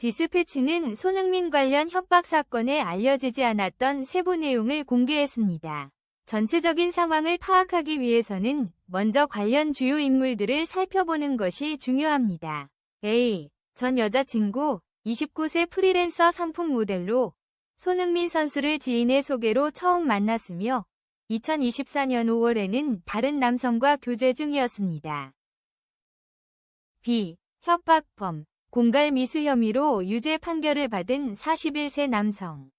디스패치는 손흥민 관련 협박 사건에 알려지지 않았던 세부 내용을 공개했습니다. 전체적인 상황을 파악하기 위해서는 먼저 관련 주요 인물들을 살펴보는 것이 중요합니다. A. 전 여자친구, 29세 프리랜서 상품 모델로 손흥민 선수를 지인의 소개로 처음 만났으며 2024년 5월에는 다른 남성과 교제 중이었습니다. B. 협박범, 공갈 미수 혐의로 유죄 판결을 받은 41세 남성.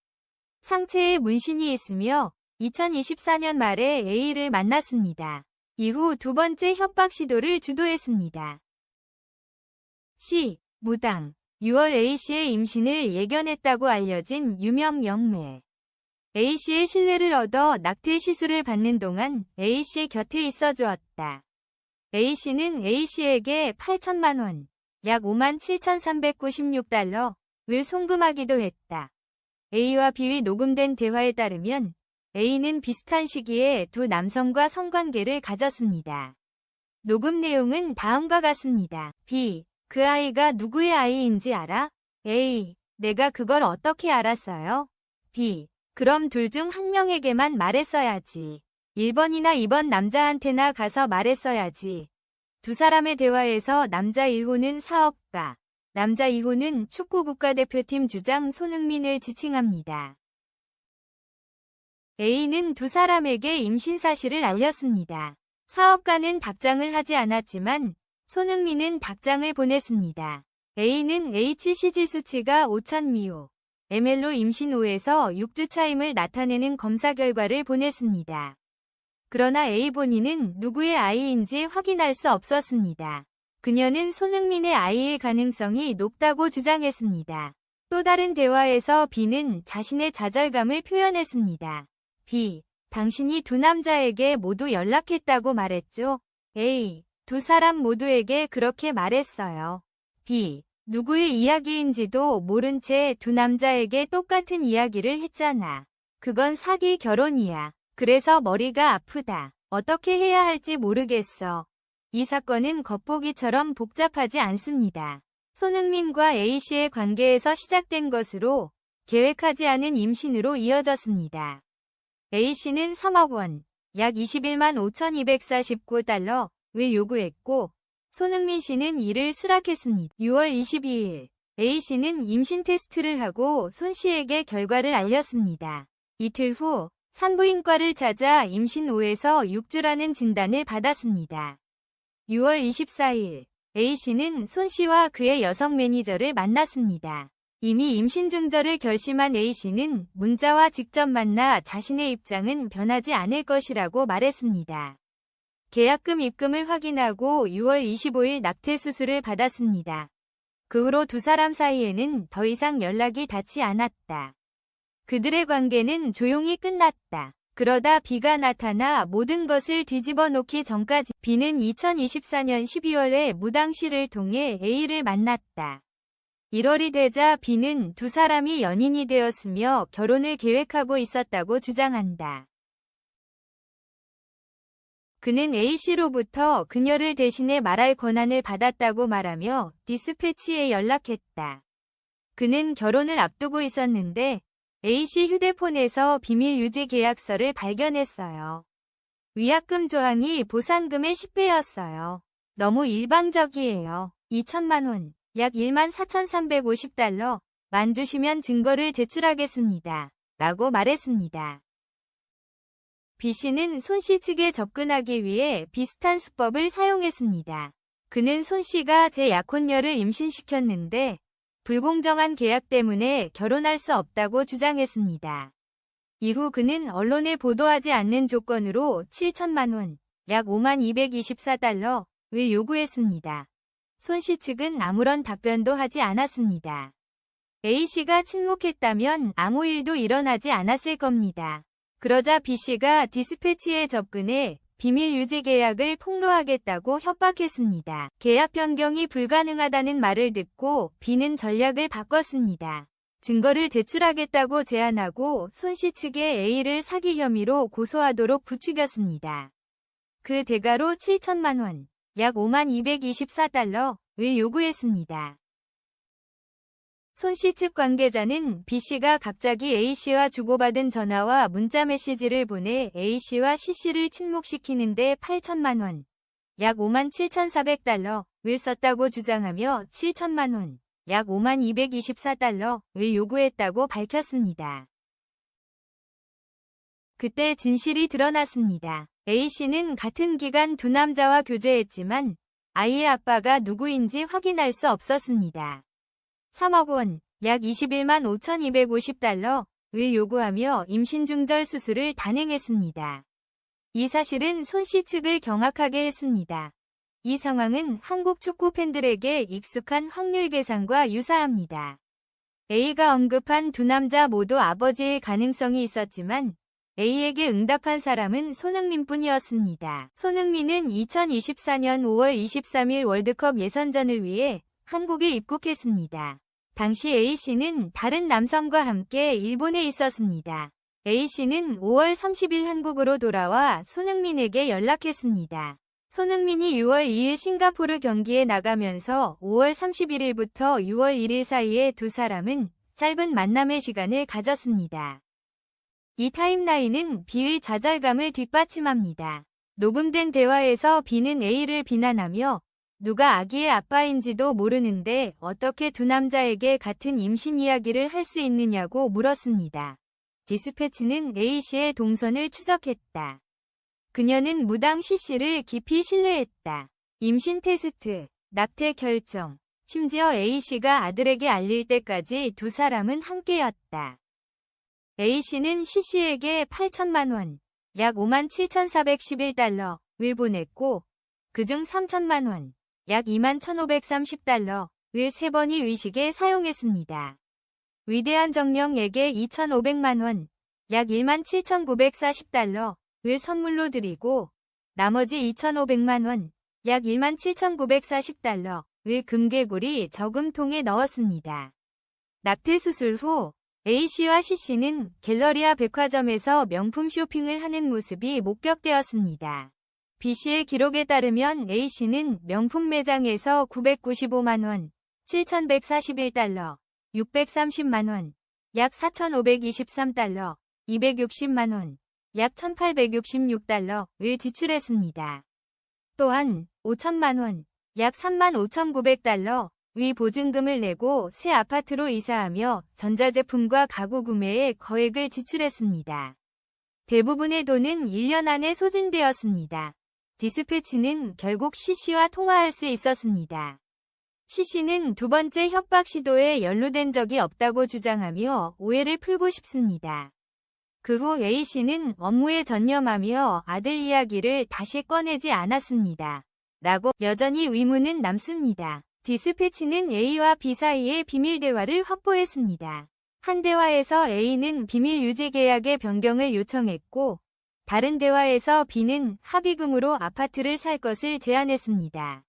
상체에 문신이 있으며 2024년 말에 A를 만났습니다. 이후 두 번째 협박 시도를 주도했습니다. C. 무당, 6월 A씨의 임신을 예견했다고 알려진 유명 영매. A씨의 신뢰를 얻어 낙태 시술을 받는 동안 A씨 곁에 있어 주었다. A씨는 A씨에게 8천만 원, 약 57,396달러를 송금하기도 했다. A와 B의 녹음된 대화에 따르면 A는 비슷한 시기에 두 남성과 성관계를 가졌습니다. 녹음 내용은 다음과 같습니다. B. 그 아이가 누구의 아이인지 알아? A. 내가 그걸 어떻게 알았어요? B. 그럼 둘 중 한 명에게만 말했어야지. 1번이나 2번 남자한테나 가서 말했어야지. 두 사람의 대화에서 남자 1호는 사업가, 남자 2호는 축구 국가대표팀 주장 손흥민을 지칭합니다. A는 두 사람에게 임신 사실을 알렸습니다. 사업가는 답장을 하지 않았지만 손흥민은 답장을 보냈습니다. A는 HCG 수치가 5000미호, ML로 임신 5에서 6주 차임을 나타내는 검사 결과를 보냈습니다. 그러나 A 본인은 누구의 아이인지 확인할 수 없었습니다. 그녀는 손흥민의 아이의 가능성이 높다고 주장했습니다. 또 다른 대화에서 B는 자신의 좌절감을 표현했습니다. B. 당신이 두 남자에게 모두 연락했다고 말했죠? A. 두 사람 모두에게 그렇게 말했어요. B. 누구의 이야기인지도 모른 채 두 남자에게 똑같은 이야기를 했잖아. 그건 사기 결혼이야. 그래서 머리가 아프다. 어떻게 해야 할지 모르겠어. 이 사건은 겉보기처럼 복잡하지 않습니다. 손흥민과 A씨의 관계에서 시작된 것으로 계획하지 않은 임신으로 이어졌습니다. A씨는 3억 원, 약 21만 5,249달러를 요구했고 손흥민 씨는 이를 수락했습니다. 6월 22일 A씨는 임신 테스트를 하고 손 씨에게 결과를 알렸습니다. 이틀 후 산부인과를 찾아 임신 5에서 6주라는 진단을 받았습니다. 6월 24일 A씨는 손 씨와 그의 여성 매니저를 만났습니다. 이미 임신 중절을 결심한 A씨는 문자와 직접 만나 자신의 입장은 변하지 않을 것이라고 말했습니다. 계약금 입금을 확인하고 6월 25일 낙태 수술을 받았습니다. 그 후로 두 사람 사이에는 더 이상 연락이 닿지 않았다. 그들의 관계는 조용히 끝났다. 그러다 B가 나타나 모든 것을 뒤집어 놓기 전까지 B는 2024년 12월에 무당 씨를 통해 A를 만났다. 1월이 되자 B는 두 사람이 연인이 되었으며 결혼을 계획하고 있었다고 주장한다. 그는 A씨로부터 그녀를 대신해 말할 권한을 받았다고 말하며 디스패치에 연락했다. 그는 결혼을 앞두고 있었는데 A씨 휴대폰에서 비밀 유지 계약서를 발견했어요. 위약금 조항이 보상금의 10배였어요. 너무 일방적이에요. 2천만 원, 약 14,350달러만 주시면 증거를 제출하겠습니다. 라고 말했습니다. B씨는 손씨 측에 접근하기 위해 비슷한 수법을 사용했습니다. 그는 손씨가 제 약혼녀를 임신시켰는데 불공정한 계약 때문에 결혼할 수 없다고 주장했습니다. 이후 그는 언론에 보도하지 않는 조건으로 7천만 원, 약 52,224달러를 요구했습니다. 손씨 측은 아무런 답변도 하지 않았습니다. A씨가 침묵했다면 아무 일도 일어나지 않았을 겁니다. 그러자 B씨가 디스패치에 접근해 비밀 유지 계약을 폭로하겠다고 협박했습니다. 계약 변경이 불가능하다는 말을 듣고 B는 전략을 바꿨습니다. 증거를 제출하겠다고 제안하고 손씨 측에 A를 사기 혐의로 고소하도록 부추겼습니다. 그 대가로 7천만 원, 약 52,224달러를 요구했습니다. 손씨 측 관계자는 B씨가 갑자기 A씨와 주고받은 전화와 문자 메시지를 보내 A씨와 C씨를 침묵시키는데 8천만 원, 약 57,400달러를 썼다고 주장하며 7천만 원, 약 52,224달러를 요구했다고 밝혔습니다. 그때 진실이 드러났습니다. A씨는 같은 기간 두 남자와 교제했지만 아이의 아빠가 누구인지 확인할 수 없었습니다. 3억 원, 약 21만 5,250달러를 요구하며 임신중절 수술을 단행했습니다. 이 사실은 손씨 측을 경악하게 했습니다. 이 상황은 한국 축구 팬들에게 익숙한 확률 계산과 유사합니다. A가 언급한 두 남자 모두 아버지일 가능성이 있었지만 A에게 응답한 사람은 손흥민뿐이었습니다. 손흥민은 2024년 5월 23일 월드컵 예선전을 위해 한국에 입국했습니다. 당시 A씨는 다른 남성과 함께 일본에 있었습니다. A씨는 5월 30일 한국으로 돌아와 손흥민에게 연락했습니다. 손흥민이 6월 2일 싱가포르 경기에 나가면서 5월 31일부터 6월 1일 사이에 두 사람은 짧은 만남의 시간을 가졌습니다. 이 타임라인은 B의 좌절감을 뒷받침합니다. 녹음된 대화에서 B는 A를 비난하며 누가 아기의 아빠인지도 모르는데 어떻게 두 남자에게 같은 임신 이야기를 할 수 있느냐고 물었습니다. 디스패치는 A씨의 동선을 추적했다. 그녀는 무당 C씨를 깊이 신뢰했다. 임신 테스트, 낙태 결정, 심지어 A씨가 아들에게 알릴 때까지 두 사람은 함께였다. A씨는 C씨에게 8천만 원, 약 57,411달러를 보냈고 그중 3천만 원, 약 21,530달러를 3번이 의식에 사용했습니다. 위대한 정령에게 2,500만 원, 약 17,940달러를 선물로 드리고 나머지 2,500만 원, 약 17,940달러를 금괴고리 저금통에 넣었습니다. 낙태 수술 후 A씨와 C씨는 갤러리아 백화점에서 명품 쇼핑을 하는 모습이 목격되었습니다. B씨의 기록에 따르면 A씨는 명품 매장에서 995만원, 7,141달러, 630만원, 약 4,523달러, 260만원, 약 1,866달러를 지출했습니다. 또한 5천만원, 약 35,900달러, 위 보증금을 내고 새 아파트로 이사하며 전자제품과 가구 구매에 거액을 지출했습니다. 대부분의 돈은 1년 안에 소진되었습니다. 디스패치는 결국 C씨와 통화할 수 있었습니다. C씨는 두 번째 협박 시도에 연루된 적이 없다고 주장하며 오해를 풀고 싶습니다. 그 후 A씨는 업무에 전념하며 아들 이야기를 다시 꺼내지 않았습니다. 라고 여전히 의문은 남습니다. 디스패치는 A와 B 사이의 비밀 대화를 확보했습니다. 한 대화에서 A는 비밀 유지 계약의 변경을 요청했고 다른 대화에서 B는 합의금으로 아파트를 살 것을 제안했습니다.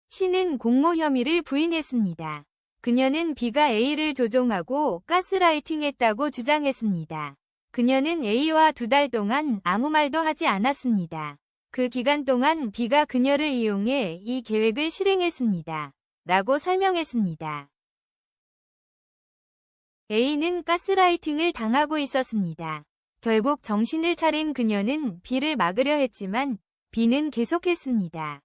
C는 공모 혐의를 부인했습니다. 그녀는 B가 A를 조종하고 가스라이팅했다고 주장했습니다. 그녀는 A와 2달 동안 아무 말도 하지 않았습니다. 그 기간 동안 B가 그녀를 이용해 이 계획을 실행했습니다. 라고 설명했습니다. A는 가스라이팅을 당하고 있었습니다. 결국 정신을 차린 그녀는 B를 막으려 했지만 B는 계속했습니다.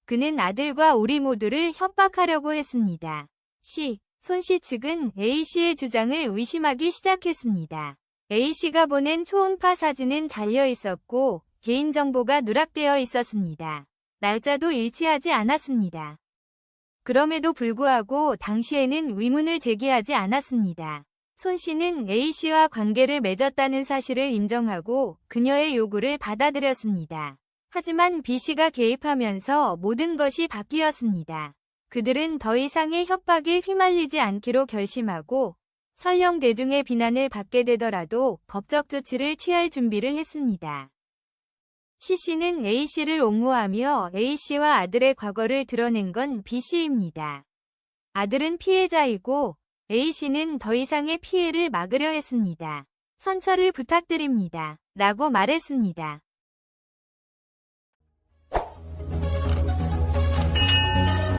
그는 아들과 우리 모두를 협박하려고 했습니다. 손씨 측은 A씨의 주장을 의심하기 시작했습니다. A씨가 보낸 초음파 사진은 잘려 있었고 개인정보가 누락되어 있었습니다. 날짜도 일치하지 않았습니다. 그럼에도 불구하고 당시에는 의문을 제기하지 않았습니다. 손씨는 A씨와 관계를 맺었다는 사실을 인정하고 그녀의 요구를 받아들였습니다. 하지만 B씨가 개입하면서 모든 것이 바뀌었습니다. 그들은 더 이상의 협박에 휘말리지 않기로 결심하고 설령 대중의 비난을 받게 되더라도 법적 조치를 취할 준비를 했습니다. C씨는 A씨를 옹호하며 A씨와 아들의 과거를 드러낸 건 B씨입니다. 아들은 피해자이고 A씨는 더 이상의 피해를 막으려 했습니다. 선처를 부탁드립니다. 라고 말했습니다.